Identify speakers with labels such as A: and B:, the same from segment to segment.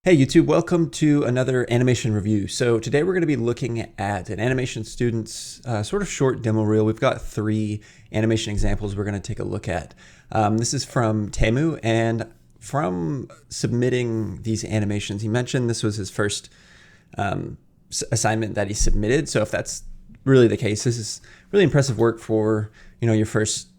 A: Hey YouTube, welcome to another animation review. So today we're going to be looking at an animation student's sort of short demo reel. We've got three animation examples we're going to take a look at. This is from Temu, and from submitting these animations, he mentioned this was his first assignment that he submitted. So if that's really the case, this is really impressive work for your first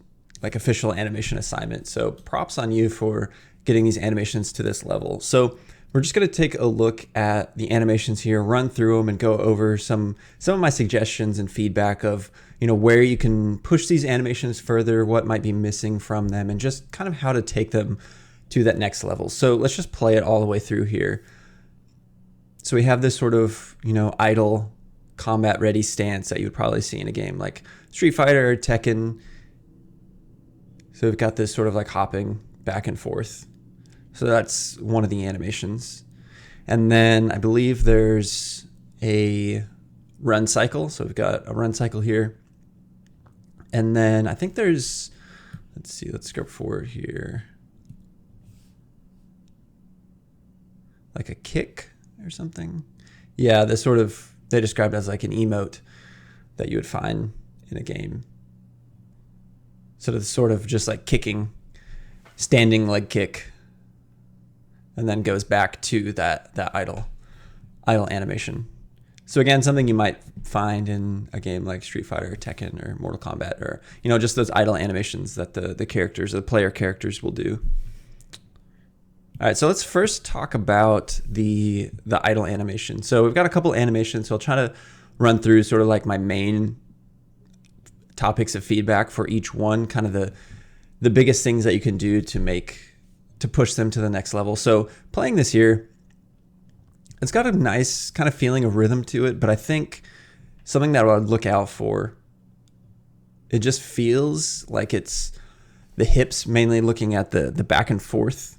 A: official animation assignment. So props on you for getting these animations to this level. So we're just going to take a look at the animations here, run through them, and go over some of my suggestions and feedback of where you can push these animations further, what might be missing from them, and just kind of how to take them to that next level. So let's just play it all the way through here. So we have this sort of idle combat ready stance that you would probably see in a game like Street Fighter or Tekken. So we've got this sort of like hopping back and forth. So that's one of the animations. And then I believe there's a run cycle. So we've got a run cycle here. And then I think there's, let's go forward here. Like a kick or something. Yeah, this sort of, they described it as like an emote that you would find in a game. So it's sort of just like kicking, standing leg kick. And then goes back to that idle animation. So again, something you might find in a game like Street Fighter or Tekken or Mortal Kombat, or just those idle animations that the characters, the player characters, will do. All right, so let's first talk about the idle animation. So we've got a couple animations, so I'll try to run through sort of like my main topics of feedback for each one, kind of the biggest things that you can do to push them to the next level. So playing this here, it's got a nice kind of feeling of rhythm to it, but I think something that I would look out for, it just feels like it's the hips mainly looking at the back and forth,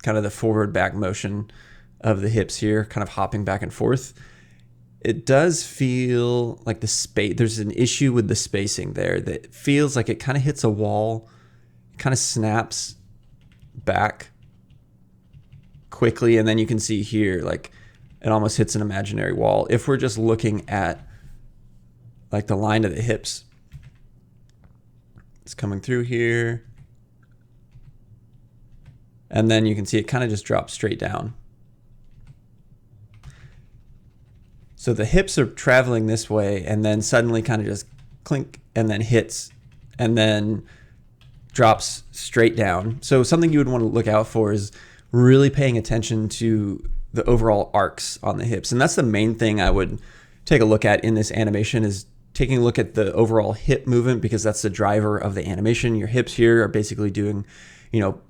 A: kind of the forward back motion of the hips here, kind of hopping back and forth. It does feel like the space, there's an issue with the spacing there that feels like it kind of hits a wall, kind of snaps back quickly, and then you can see here like it almost hits an imaginary wall if we're just looking at like the line of the hips. It's coming through here, and then you can see it kind of just drops straight down. So the hips are traveling this way, and then suddenly kind of just clink, and then hits, and then drops straight down. So something you would want to look out for is really paying attention to the overall arcs on the hips. And that's the main thing I would take a look at in this animation, is taking a look at the overall hip movement, because that's the driver of the animation. Your hips here are basically doing,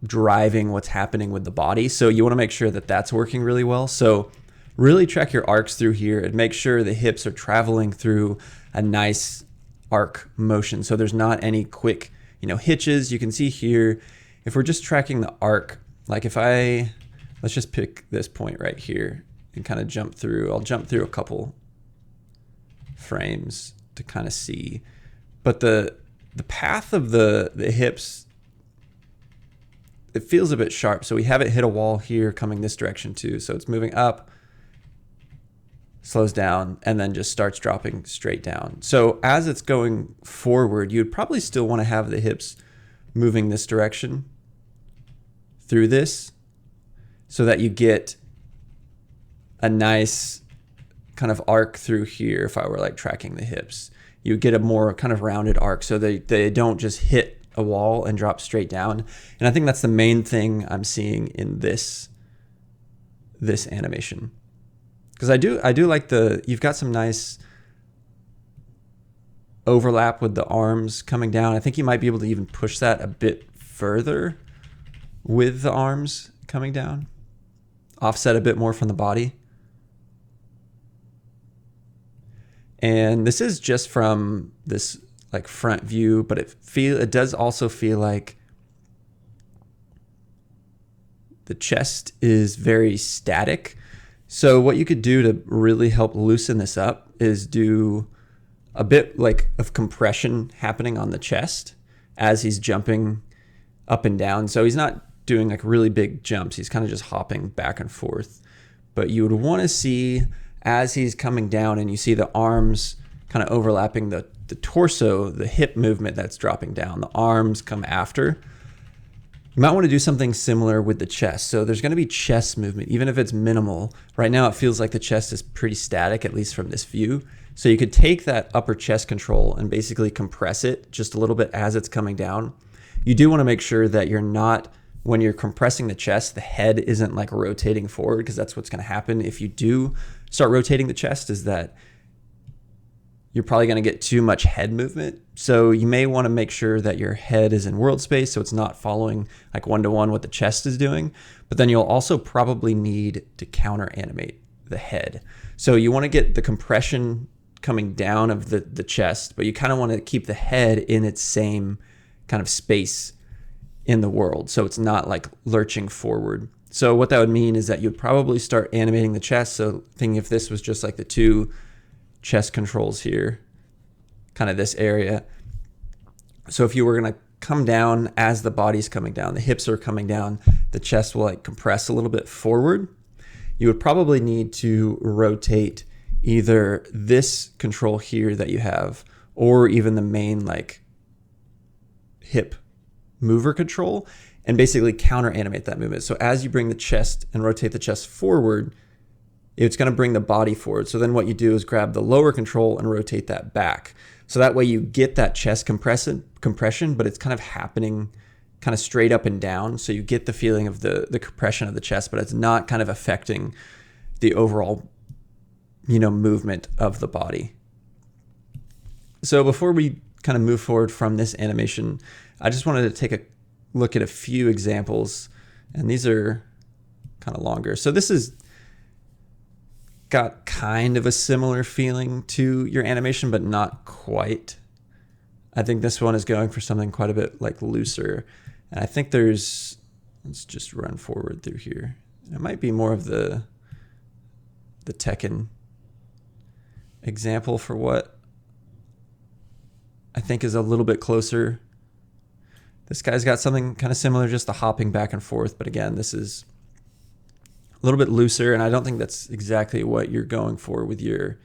A: driving what's happening with the body. So you want to make sure that that's working really well. So really track your arcs through here and make sure the hips are traveling through a nice arc motion. So there's not any quick hitches. You can see here, if we're just tracking the arc, like let's just pick this point right here and kind of jump through. I'll jump through a couple frames to kind of see, but the path of the hips, it feels a bit sharp. So we have it hit a wall here coming this direction too. So it's moving up, slows down, and then just starts dropping straight down. So as it's going forward, you'd probably still want to have the hips moving this direction through this, so that you get a nice kind of arc through here. If I were like tracking the hips, you get a more kind of rounded arc, so they don't just hit a wall and drop straight down. And I think that's the main thing I'm seeing in this animation. Because I do like you've got some nice overlap with the arms coming down. I think you might be able to even push that a bit further with the arms coming down, offset a bit more from the body. And this is just from this like front view, but it does also feel like the chest is very static. So what you could do to really help loosen this up is do a bit like of compression happening on the chest as he's jumping up and down. So he's not doing like really big jumps. He's kind of just hopping back and forth. But you would want to see as he's coming down and you see the arms kind of overlapping the torso, the hip movement that's dropping down. The arms come after. You might want to do something similar with the chest. So there's going to be chest movement, even if it's minimal. Right now it feels like the chest is pretty static, at least from this view. So you could take that upper chest control and basically compress it just a little bit as it's coming down. You do want to make sure that you're not, when you're compressing the chest, the head isn't like rotating forward, because that's what's going to happen if you do start rotating the chest, is that you're probably going to get too much head movement. So you may want to make sure that your head is in world space, so it's not following like one-to-one what the chest is doing. But then you'll also probably need to counter animate the head. So you want to get the compression coming down of the chest, but you kind of want to keep the head in its same kind of space in the world, so it's not like lurching forward. So what that would mean is that you'd probably start animating the chest. So thinking if this was just like the two chest controls here, kind of this area. So if you were going to come down as the body's coming down, the hips are coming down, the chest will like compress a little bit forward. You would probably need to rotate either this control here that you have, or even the main like hip mover control, and basically counter animate that movement. So as you bring the chest and rotate the chest forward, it's going to bring the body forward. So then what you do is grab the lower control and rotate that back. So that way you get that chest compression, but it's kind of happening kind of straight up and down. So you get the feeling of the compression of the chest, but it's not kind of affecting the overall, movement of the body. So before we kind of move forward from this animation, I just wanted to take a look at a few examples, and these are kind of longer. So this is got kind of a similar feeling to your animation, but not quite. I think this one is going for something quite a bit like looser. And I think let's just run forward through here. It might be more of the Tekken example for what I think is a little bit closer. This guy's got something kind of similar, just the hopping back and forth. But again, this is a little bit looser, and I don't think that's exactly what you're going for with your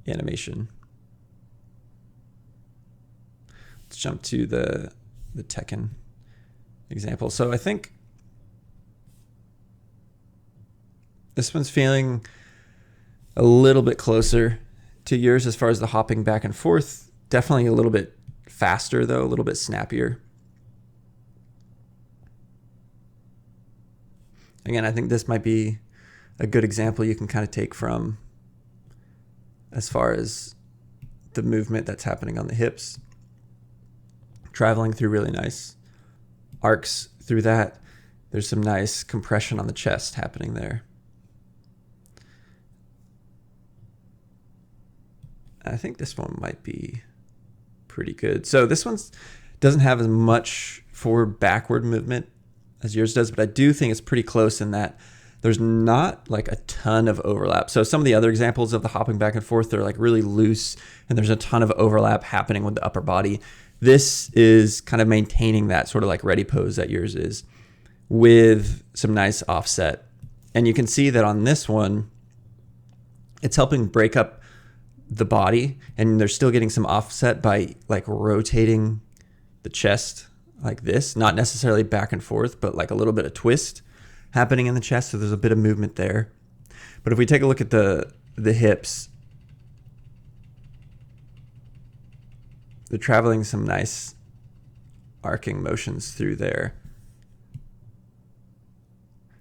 A: animation. Let's jump to the Tekken example. So I think this one's feeling a little bit closer to yours as far as the hopping back and forth. Definitely a little bit faster though, a little bit snappier. Again, I think this might be a good example you can kind of take from as far as the movement that's happening on the hips, traveling through really nice arcs through that. There's some nice compression on the chest happening there. I think this one might be pretty good. So this one doesn't have as much forward-backward movement as yours does, but I do think it's pretty close in that there's not like a ton of overlap. So some of the other examples of the hopping back and forth, they're like really loose and there's a ton of overlap happening with the upper body. This is kind of maintaining that sort of like ready pose that yours is, with some nice offset. And you can see that on this one, it's helping break up the body, and they're still getting some offset by like rotating the chest like this, not necessarily back and forth, but like a little bit of twist happening in the chest. So there's a bit of movement there. But if we take a look at the hips, they're traveling some nice arcing motions through there.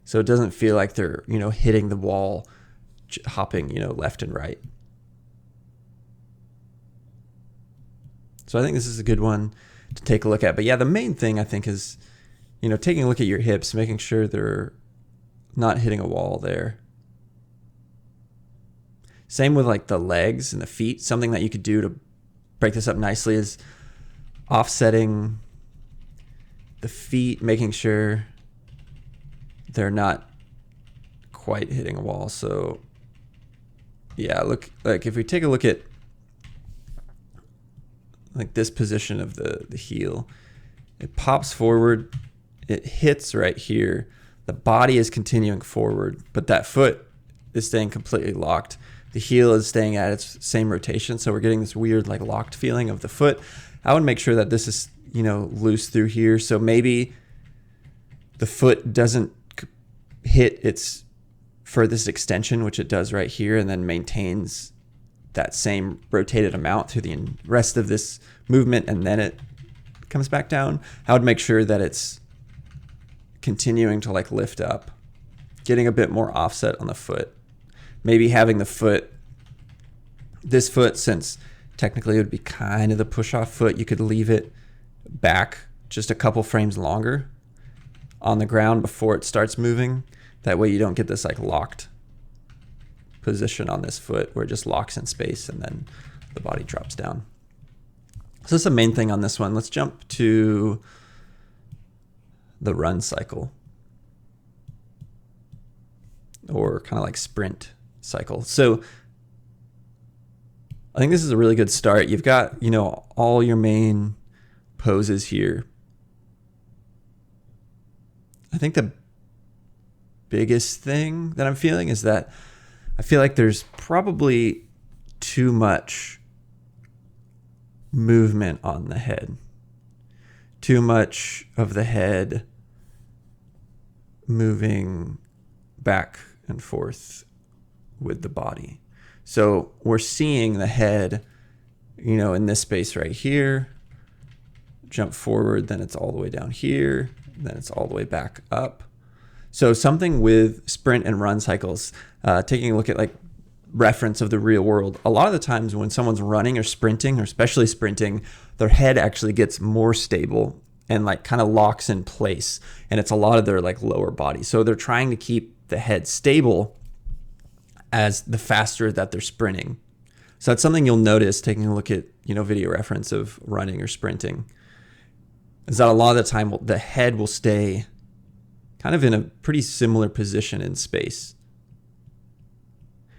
A: So it doesn't feel like they're, hitting the wall, hopping, left and right. So I think this is a good one to take a look at. But yeah, the main thing I think is, taking a look at your hips, making sure they're not hitting a wall there. Same with like the legs and the feet. Something that you could do to break this up nicely is offsetting the feet, making sure they're not quite hitting a wall. So yeah, look, like if we take a look at like this position of the heel, it pops forward it hits right here, the body is continuing forward, but that foot is staying completely locked. The heel is staying at its same rotation. So we're getting this weird like locked feeling of the foot. I would make sure that this is, you know, loose through here. So maybe the foot doesn't hit its furthest extension, which it does right here, and then maintains that same rotated amount through the rest of this movement, and then it comes back down. I would make sure that it's continuing to like lift up, getting a bit more offset on the foot. Maybe having the foot, this foot, since technically it would be kind of the push-off foot, you could leave it back just a couple frames longer on the ground before it starts moving. That way you don't get this like locked position on this foot where it just locks in space and then the body drops down. So that's the main thing on this one. Let's jump to the run cycle, or kind of like sprint cycle. So I think this is a really good start. You've got, you know, all your main poses here. I think the biggest thing that I'm feeling is that I feel like there's probably too much movement on the head. Too much of the head moving back and forth with the body. So we're seeing the head, you know, in this space right here, jump forward, then it's all the way down here, then it's all the way back up. So something with sprint and run cycles, taking a look at like reference of the real world, a lot of the times when someone's running or sprinting, or especially sprinting, their head actually gets more stable and like kind of locks in place. And it's a lot of their like lower body. So they're trying to keep the head stable as the faster that they're sprinting. So that's something you'll notice taking a look at, you know, video reference of running or sprinting, is that a lot of the time the head will stay kind of in a pretty similar position in space.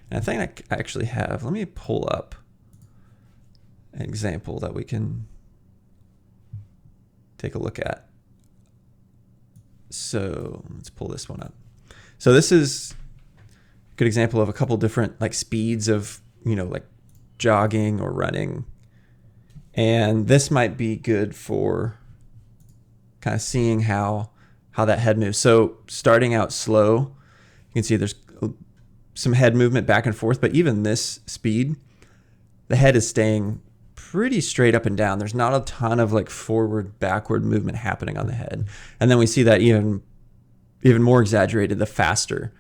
A: And I think I actually have, let me pull up an example that we can take a look at. So let's pull this one up. So this is a good example of a couple different like speeds of, you know, like jogging or running. And this might be good for kind of seeing how that head moves. So starting out slow, you can see there's some head movement back and forth, but even this speed, the head is staying pretty straight up and down. There's not a ton of like forward, backward movement happening on the head. And then we see that even more exaggerated the faster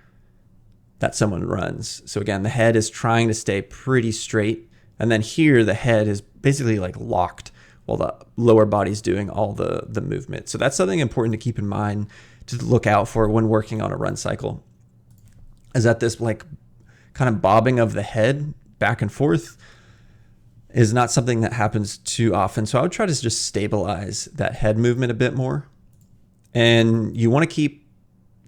A: that someone runs. So again, the head is trying to stay pretty straight. And then here, the head is basically like locked while the lower body's doing all the movement. So that's something important to keep in mind, to look out for when working on a run cycle, is that this like kind of bobbing of the head back and forth is not something that happens too often. So I would try to just stabilize that head movement a bit more. And you want to keep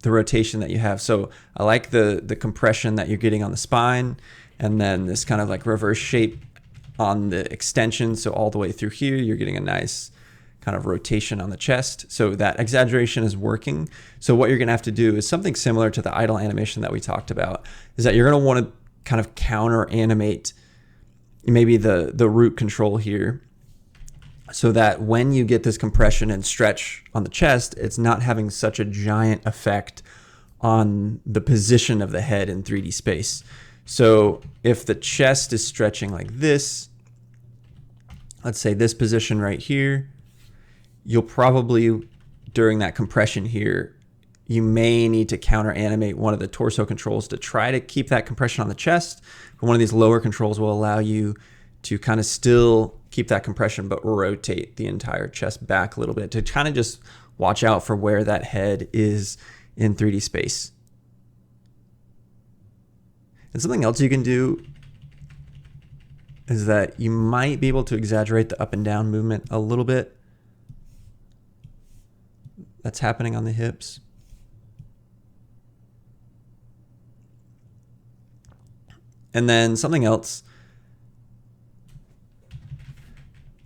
A: the rotation that you have. So I like the compression that you're getting on the spine, and then this kind of like reverse shape on the extension. So all the way through here, you're getting a nice kind of rotation on the chest. So that exaggeration is working. So what you're going to have to do is something similar to the idle animation that we talked about, is that you're going to want to kind of counter animate maybe the root control here, so that when you get this compression and stretch on the chest, it's not having such a giant effect on the position of the head in 3D space. So if the chest is stretching like this, let's say this position right here, you'll probably, during that compression here, you may need to counter animate one of the torso controls to try to keep that compression on the chest. But one of these lower controls will allow you to kind of still keep that compression, but rotate the entire chest back a little bit to kind of just watch out for where that head is in 3D space. And something else you can do is that you might be able to exaggerate the up and down movement a little bit that's happening on the hips. And then something else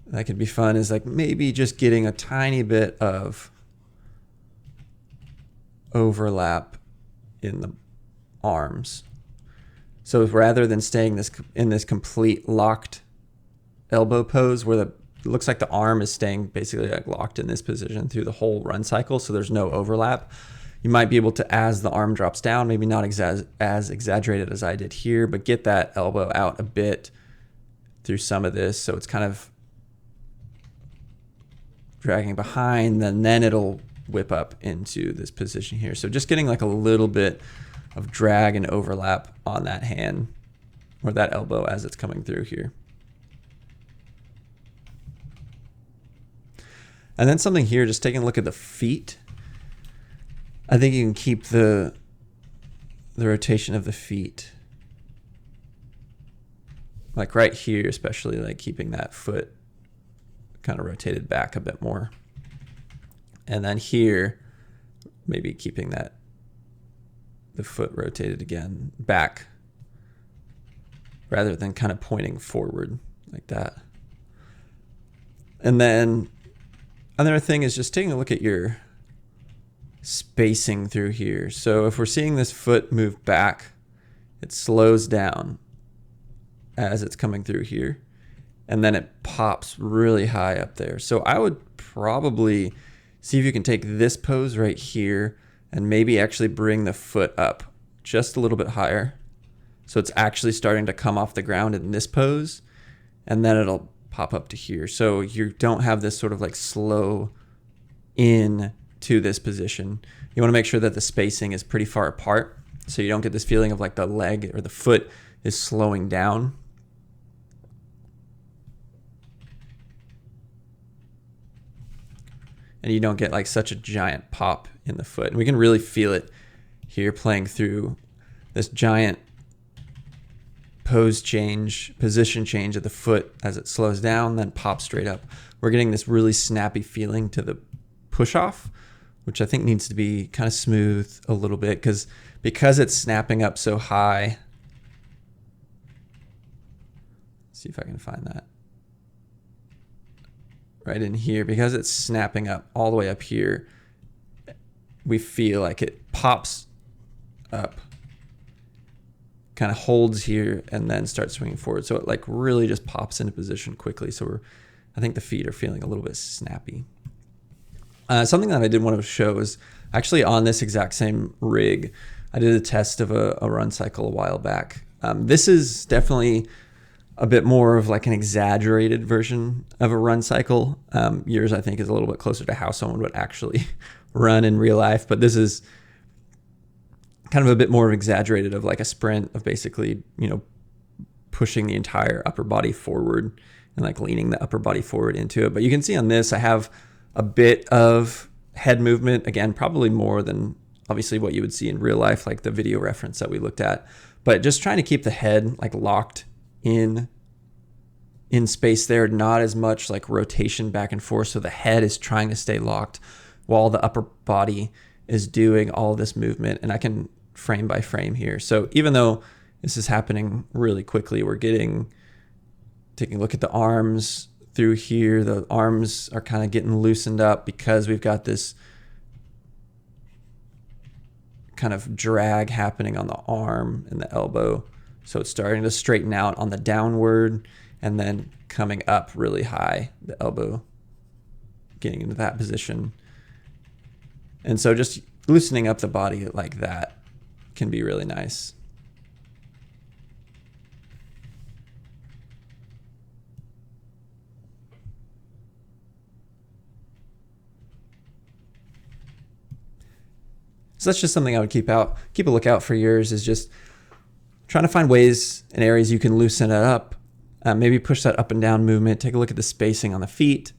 A: that could be fun is like maybe just getting a tiny bit of overlap in the arms. So rather than staying in this complete locked elbow pose where it looks like the arm is staying basically like locked in this position through the whole run cycle, so there's no overlap, you might be able to, as the arm drops down, maybe not as exaggerated as I did here, but get that elbow out a bit through some of this, so it's kind of dragging behind, then it'll whip up into this position here. So just getting like a little bit of drag and overlap on that hand or that elbow as it's coming through here. And then something here, just taking a look at the feet. I think you can keep the rotation of the feet. Like right here, especially like keeping that foot kind of rotated back a bit more. And then here, maybe keeping the foot rotated again back rather than kind of pointing forward like that. And then another thing is just taking a look at your spacing through here. So if we're seeing this foot move back, it slows down as it's coming through here, and then it pops really high up there. So I would probably see if you can take this pose right here and maybe actually bring the foot up just a little bit higher. So it's actually starting to come off the ground in this pose, and then it'll pop up to here. So you don't have this sort of like slow in to this position. You want to make sure that the spacing is pretty far apart so you don't get this feeling of like the leg or the foot is slowing down. And you don't get like such a giant pop in the foot. And we can really feel it here playing through this giant pose change, position change of the foot as it slows down, then pops straight up. We're getting this really snappy feeling to the push off, which I think needs to be kind of smooth a little bit because it's snapping up so high. Let's see if I can find that. Right in here, because it's snapping up all the way up here, we feel like it pops up, kind of holds here, and then starts swinging forward. So it like really just pops into position quickly. So I think the feet are feeling a little bit snappy. Something that I did want to show is actually on this exact same rig. I did a test of a run cycle a while back. This is definitely a bit more of like an exaggerated version of a run cycle. Yours, I think, is a little bit closer to how someone would actually run in real life, but this is kind of a bit more exaggerated of like a sprint of basically, pushing the entire upper body forward and like leaning the upper body forward into it. But you can see on this, I have a bit of head movement, again, probably more than obviously what you would see in real life, like the video reference that we looked at, but just trying to keep the head like locked in space there, not as much like rotation back and forth. So the head is trying to stay locked while the upper body is doing all this movement. And I can frame by frame here. So even though this is happening really quickly, we're taking a look at the arms through here. The arms are kind of getting loosened up because we've got this kind of drag happening on the arm and the elbow. So it's starting to straighten out on the downward and then coming up really high, the elbow getting into that position. And so just loosening up the body like that can be really nice. So that's just something I would keep a lookout for yours, is just trying to find ways and areas you can loosen it up. Maybe push that up and down movement, take a look at the spacing on the feet,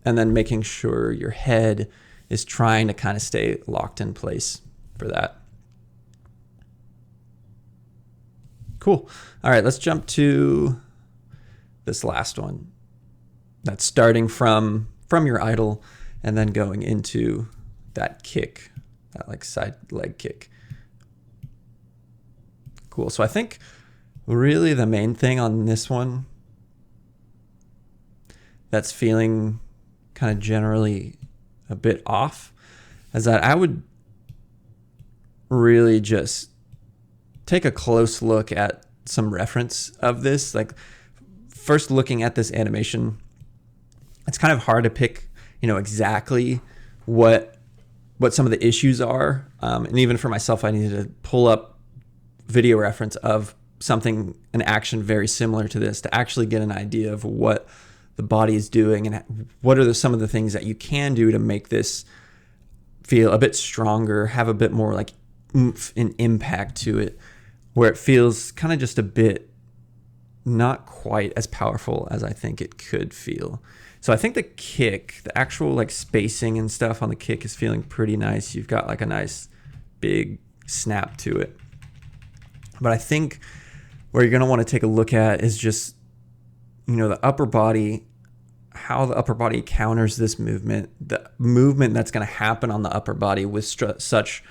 A: and then making sure your head is trying to kind of stay locked in place for that. Cool. All right, let's jump to this last one. That's starting from your idle and then going into that kick, that like side leg kick. Cool. So I think really the main thing on this one that's feeling kind of generally a bit off is that I would really just take a close look at some reference of this. Like first looking at this animation, it's kind of hard to pick, exactly what some of the issues are. And even for myself, I needed to pull up video reference of an action very similar to this to actually get an idea of what the body is doing and what are some of the things that you can do to make this feel a bit stronger, have a bit more like oomph and impact to it, where it feels kind of just a bit not quite as powerful as I think it could feel. So I think the kick, the actual like spacing and stuff on the kick is feeling pretty nice. You've got like a nice big snap to it. But I think where you're going to want to take a look at is just, the upper body, how the upper body counters this movement, the movement that's going to happen on the upper body with such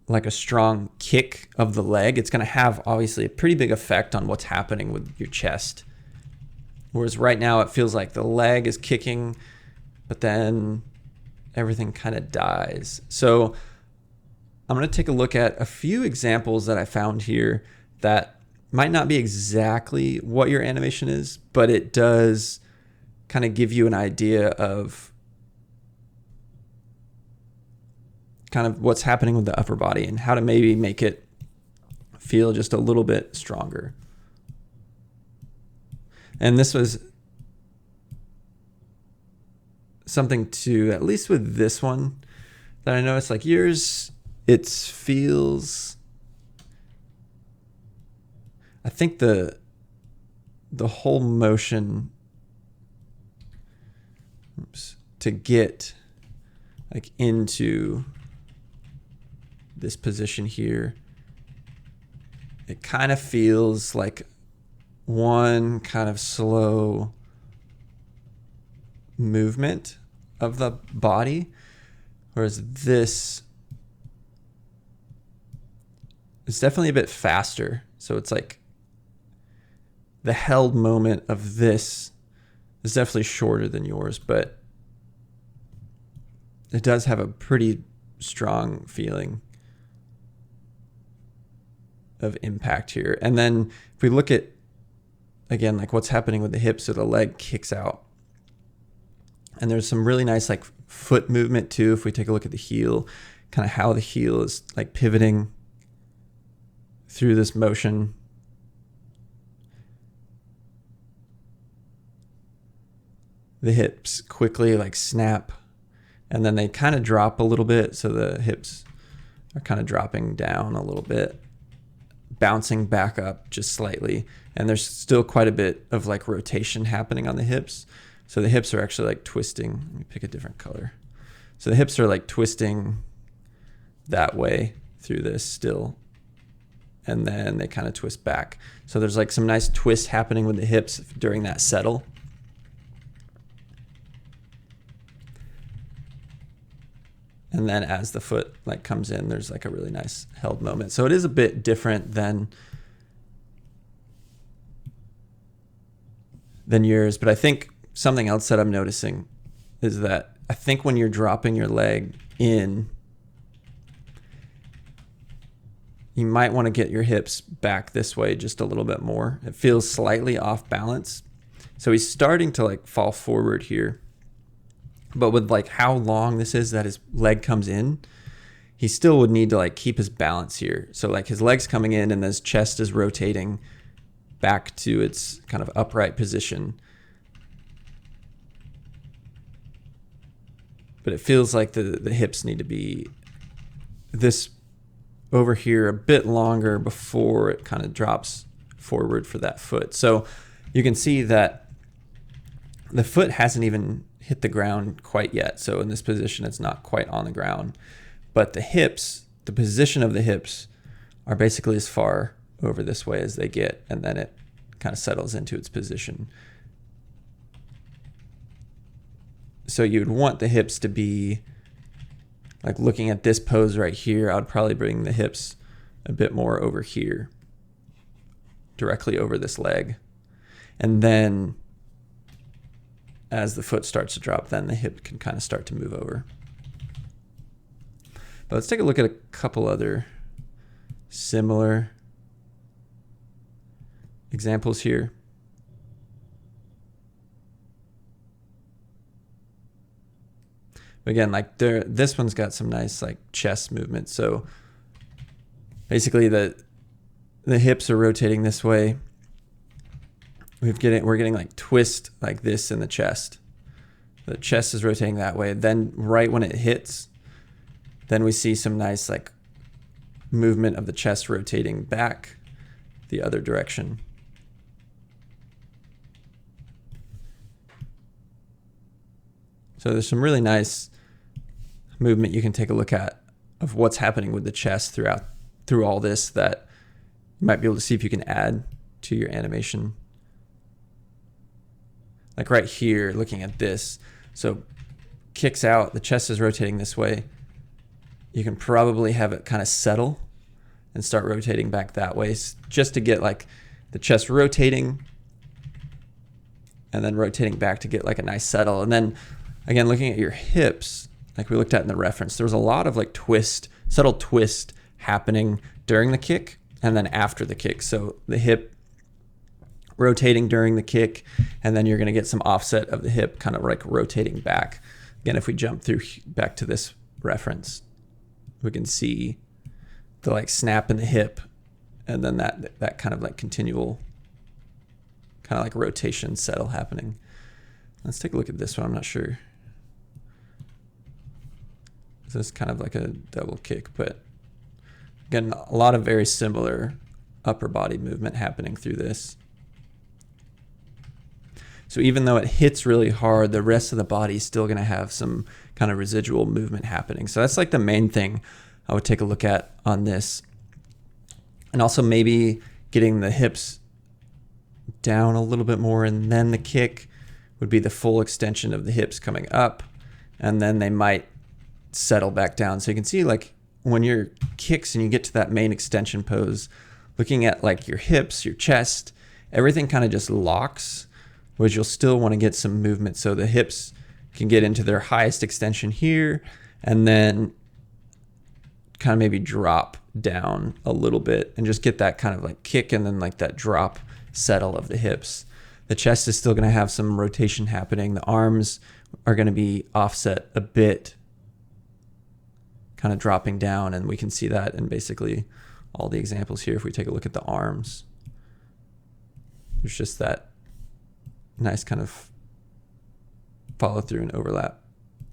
A: like a strong kick of the leg. It's going to have obviously a pretty big effect on what's happening with your chest. Whereas right now it feels like the leg is kicking, but then everything kind of dies. So I'm going to take a look at a few examples that I found here that might not be exactly what your animation is, but it does kind of give you an idea of kind of what's happening with the upper body and how to maybe make it feel just a little bit stronger. And this was something to, at least with this one, that I noticed, like yours, it feels, I think the whole motion to get like into this position here, it kind of feels like one kind of slow movement of the body, whereas this is definitely a bit faster. So it's like the held moment of this is definitely shorter than yours, but it does have a pretty strong feeling of impact here. And then if we look at, again, like what's happening with the hips, so the leg kicks out. And there's some really nice like foot movement too. If we take a look at the heel, kind of how the heel is like pivoting through this motion. The hips quickly like snap, and then they kind of drop a little bit. So the hips are kind of dropping down a little bit, bouncing back up just slightly. And there's still quite a bit of like rotation happening on the hips. So the hips are actually like twisting. Let me pick a different color. So the hips are like twisting that way through this still. And then they kind of twist back. So there's like some nice twist happening with the hips during that settle. And then as the foot like comes in, there's like a really nice held moment. So it is a bit different than yours. But I think something else that I'm noticing is that I think when you're dropping your leg in, you might want to get your hips back this way just a little bit more. It feels slightly off balance. So he's starting to like fall forward here. But with like how long this is that his leg comes in, he still would need to like keep his balance here. So like his leg's coming in and his chest is rotating back to its kind of upright position. But it feels like the hips need to be this over here a bit longer before it kind of drops forward for that foot. So you can see that the foot hasn't even hit the ground quite yet. So in this position, it's not quite on the ground. But the hips, the position of the hips are basically as far over this way as they get. And then it kind of settles into its position. So you'd want the hips to be like looking at this pose right here. I would probably bring the hips a bit more over here, directly over this leg. And then as the foot starts to drop, then the hip can kind of start to move over. But let's take a look at a couple other similar examples here. Again, like this one's got some nice like chest movement. So basically the hips are rotating this way. We're getting like twist like this in the chest. The chest is rotating that way. Then right when it hits, then we see some nice like movement of the chest rotating back the other direction. So there's some really nice movement you can take a look at of what's happening with the chest through all this that you might be able to see if you can add to your animation. Like right here, looking at this, so kicks out, the chest is rotating this way. You can probably have it kind of settle and start rotating back that way just to get like the chest rotating and then rotating back to get like a nice settle. And then again, looking at your hips, like we looked at in the reference, there was a lot of like subtle twist happening during the kick and then after the kick. So the hip rotating during the kick, and then you're going to get some offset of the hip kind of like rotating back. Again, if we jump through back to this reference, we can see the like snap in the hip and then that kind of like continual kind of like rotation settle happening. Let's take a look at this one. I'm not sure. This is kind of like a double kick, but again, a lot of very similar upper body movement happening through this. So even though it hits really hard, the rest of the body is still going to have some kind of residual movement happening. So that's like the main thing I would take a look at on this. And also maybe getting the hips down a little bit more, and then the kick would be the full extension of the hips coming up, and then they might settle back down. So you can see like when your kicks and you get to that main extension pose, looking at like your hips, your chest, everything kind of just locks, whereas you'll still want to get some movement. So the hips can get into their highest extension here and then kind of maybe drop down a little bit and just get that kind of like kick and then like that drop settle of the hips. The chest is still going to have some rotation happening. The arms are going to be offset a bit, kind of dropping down, and we can see that in basically all the examples here. If we take a look at the arms, there's just that nice kind of follow through and overlap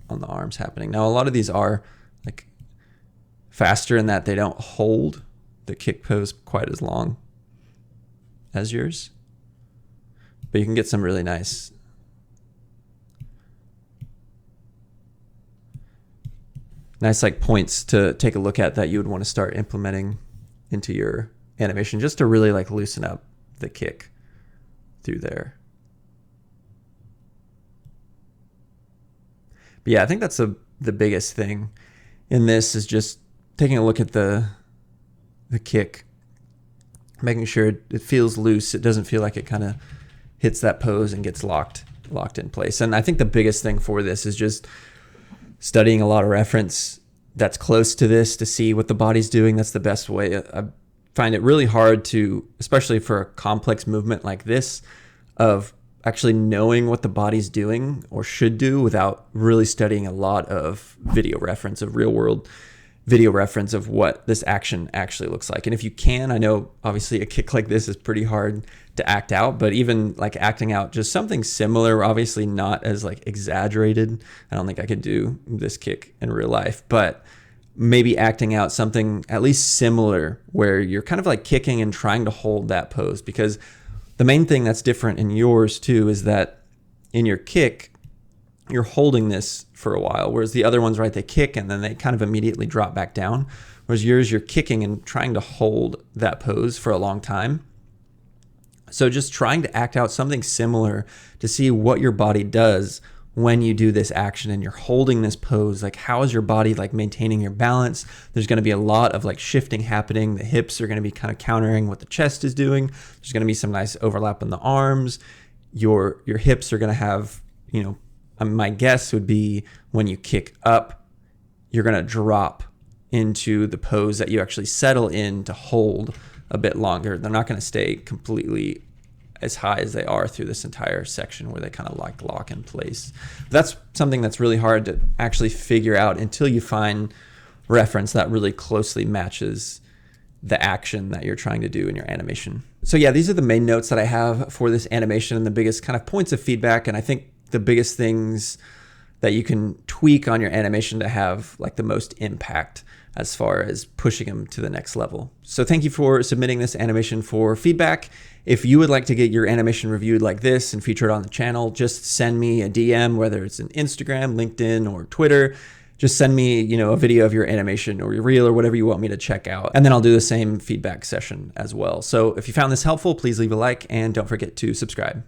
A: on the arms happening. Now, a lot of these are like faster in that they don't hold the kick pose quite as long as yours, but you can get some really nice like points to take a look at that you would want to start implementing into your animation just to really like loosen up the kick through there. But yeah, I think that's the biggest thing in this is just taking a look at the kick, making sure it feels loose. It doesn't feel like it kind of hits that pose and gets locked in place. And I think the biggest thing for this is just studying a lot of reference that's close to this to see what the body's doing. That's the best way. I find it really hard to, especially for a complex movement like this, of actually knowing what the body's doing or should do without really studying a lot of video reference, of real world video reference of what this action actually looks like. And if you can, I know obviously a kick like this is pretty hard to act out, but even like acting out just something similar, obviously not as like exaggerated. I don't think I could do this kick in real life, but maybe acting out something at least similar where you're kind of like kicking and trying to hold that pose. Because the main thing that's different in yours too is that in your kick, you're holding this for a while, whereas the other ones, right, they kick and then they kind of immediately drop back down. Whereas yours, you're kicking and trying to hold that pose for a long time. So just trying to act out something similar to see what your body does when you do this action and you're holding this pose. Like, how is your body like maintaining your balance? There's going to be a lot of like shifting happening. The hips are going to be kind of countering what the chest is doing. There's going to be some nice overlap in the arms. Your hips are going to have, you know, my guess would be when you kick up, you're going to drop into the pose that you actually settle in to hold a bit longer. They're not going to stay completely as high as they are through this entire section where they kind of like lock in place. That's something that's really hard to actually figure out until you find reference that really closely matches the action that you're trying to do in your animation. So yeah, these are the main notes that I have for this animation and the biggest kind of points of feedback. And I think the biggest things that you can tweak on your animation to have like the most impact as far as pushing them to the next level. So thank you for submitting this animation for feedback. If you would like to get your animation reviewed like this and featured on the channel, just send me a DM, whether it's an Instagram, LinkedIn, or Twitter. Just send me, a video of your animation or your reel or whatever you want me to check out. And then I'll do the same feedback session as well. So if you found this helpful, please leave a like and don't forget to subscribe.